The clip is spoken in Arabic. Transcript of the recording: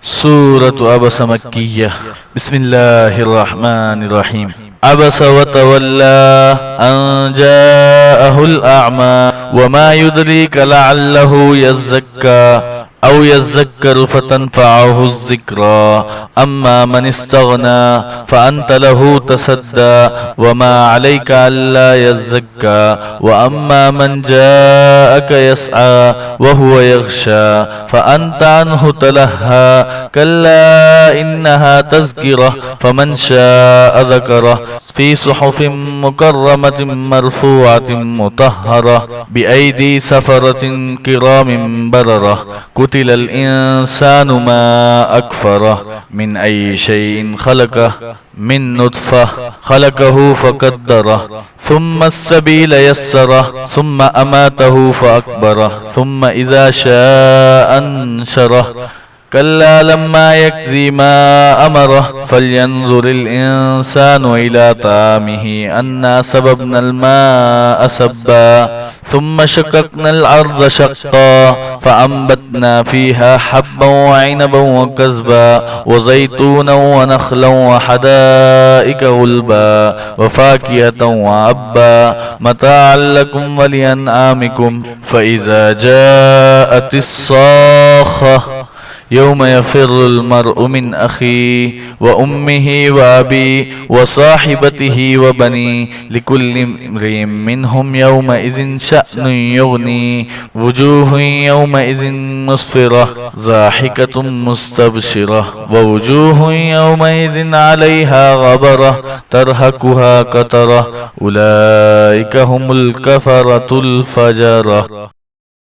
سورة عبس مكية. بسم الله الرحمن الرحيم. عبس وتولى أن جاءه الأعمى وما يدريك لعله يزكى أو يذكر فتنفعه الذكرى أما من استغنى فأنت له تصدى وما عليك ألا يزكى وأما من جاءك يسعى وهو يغشى فأنت عنه تلهى كلا إنها تذكرة فمن شاء ذكره في صحف مكرمة مرفوعة مطهرة بأيدي سفرة كرام بررة قتل الإنسان ما أكفره من أي شيء خلقه من نطفة خلقه فقدره ثم السبيل يسره ثم أماته فأكبره ثم إذا شاء أنشره كلا لما يكزي ما أمره فلينظر الإنسان إلى طعامه أنا سببنا الماء سبا ثم شققنا الأرض شقا فأنبتنا فيها حبا وعنبا وكزبا وزيتونا ونخلا وحدائق غلبا وفاكهة وعبا متاعا لكم ولأنعامكم فإذا جاءت الصاخة يوم يفر المرء من أخيه وأمه وأبيه وصاحبته وبنيه لكل امرئ منهم يومئذ شأن يغني وجوه يومئذ مسفرة ضاحكة مستبشرة ووجوه يومئذ عليها غبرة ترهقها قترة أولئك هم الكفرة الفجرة.